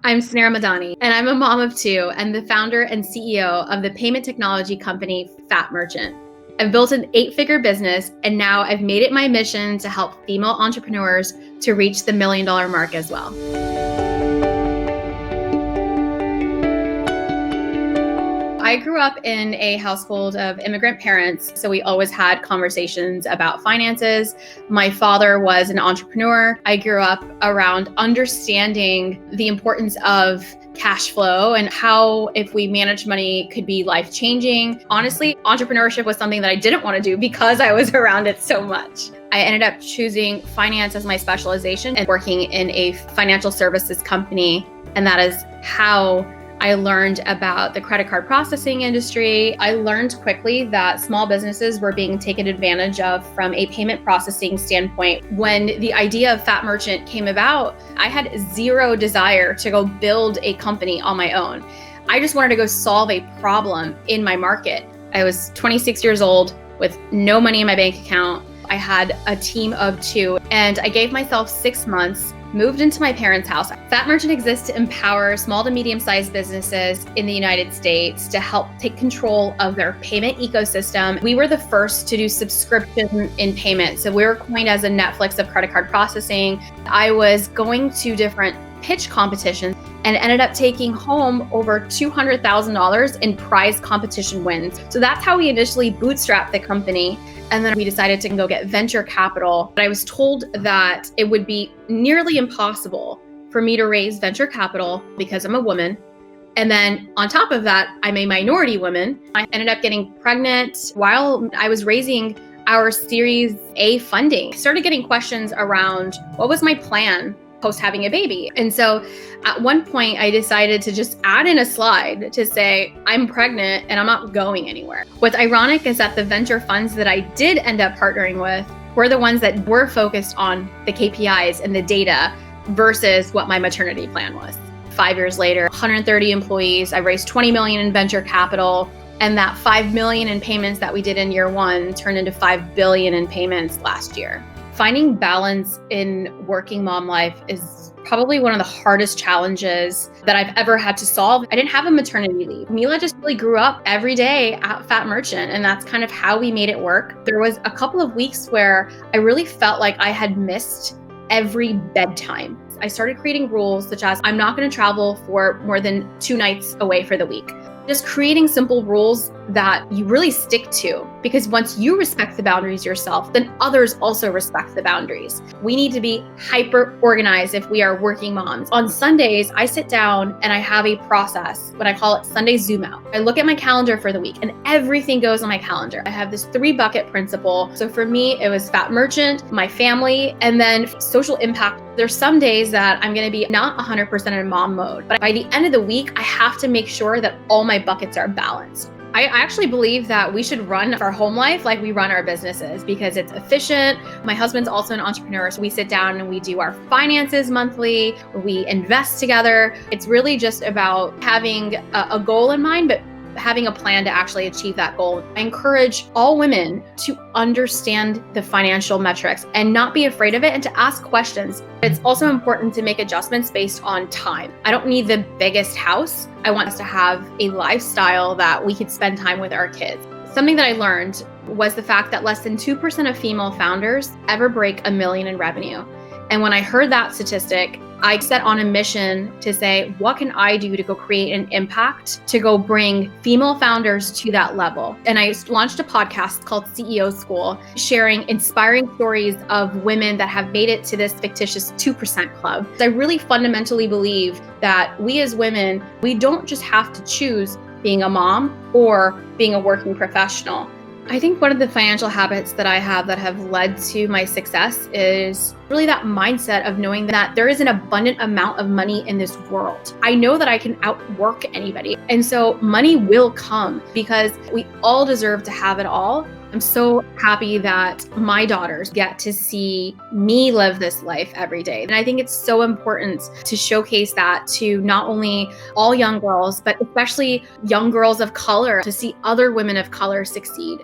I'm Snera Madani, and I'm a mom of two and the founder and CEO of the payment technology company Fat Merchant. I've built an 8-figure business, and now I've made it my mission to help female entrepreneurs to reach the $1 million mark as well. I grew up in a household of immigrant parents, so we always had conversations about finances. My father was an entrepreneur. I grew up around understanding the importance of cash flow and how, if we manage money, could be life-changing. Honestly, entrepreneurship was something that I didn't want to do because I was around it so much. I ended up choosing finance as my specialization and working in a financial services company, and that is how I learned about the credit card processing industry. I learned quickly that small businesses were being taken advantage of from a payment processing standpoint. When the idea of Fat Merchant came about, I had zero desire to go build a company on my own. I just wanted to go solve a problem in my market. I was 26 years old with no money in my bank account. I had a team of 2, and I gave myself 6 months, moved into my parents' house. Fat Merchant exists to empower small to medium-sized businesses in the United States to help take control of their payment ecosystem. We were the first to do subscription in payment. So we were coined as a Netflix of credit card processing. I was going to different pitch competitions and ended up taking home over $200,000 in prize competition wins. So that's how we initially bootstrapped the company. And then we decided to go get venture capital. But I was told that it would be nearly impossible for me to raise venture capital because I'm a woman. And then on top of that, I'm a minority woman. I ended up getting pregnant while I was raising our Series A funding. I started getting questions around what was my plan post having a baby. And so at one point I decided to just add in a slide to say, I'm pregnant and I'm not going anywhere. What's ironic is that the venture funds that I did end up partnering with were the ones that were focused on the KPIs and the data versus what my maternity plan was. 5 years later, 130 employees, I raised 20 million in venture capital, and that 5 million in payments that we did in year 1 turned into 5 billion in payments last year. Finding balance in working mom life is probably one of the hardest challenges that I've ever had to solve. I didn't have a maternity leave. Mila just really grew up every day at Fat Merchant, and that's kind of how we made it work. There was a couple of weeks where I really felt like I had missed every bedtime. I started creating rules such as I'm not going to travel for more than 2 nights away for the week. Just creating simple rules that you really stick to, because once you respect the boundaries yourself, then others also respect the boundaries. We need to be hyper organized if we are working moms. On Sundays, I sit down and I have a process, what I call it Sunday zoom out. I look at my calendar for the week and everything goes on my calendar. I have this 3-bucket principle. So for me, it was Fat Merchant, my family, and then social impact. There's some days that I'm going to be not 100% in mom mode, but by the end of the week, I have to make sure that all my buckets are balanced. I actually believe that we should run our home life like we run our businesses because it's efficient. My husband's also an entrepreneur, so we sit down and we do our finances monthly. We invest together. It's really just about having a goal in mind, but having a plan to actually achieve that goal. I encourage all women to understand the financial metrics and not be afraid of it and to ask questions. It's also important to make adjustments based on time. I don't need the biggest house. I want us to have a lifestyle that we could spend time with our kids. Something that I learned was the fact that less than 2% of female founders ever break $1 million in revenue. And when I heard that statistic, I set on a mission to say, what can I do to go create an impact to go bring female founders to that level? And I launched a podcast called CEO School, sharing inspiring stories of women that have made it to this fictitious 2% club. I really fundamentally believe that we as women, we don't just have to choose being a mom or being a working professional. I think one of the financial habits that I have that have led to my success is really that mindset of knowing that there is an abundant amount of money in this world. I know that I can outwork anybody. And so money will come because we all deserve to have it all. I'm so happy that my daughters get to see me live this life every day. And I think it's so important to showcase that to not only all young girls, but especially young girls of color, to see other women of color succeed.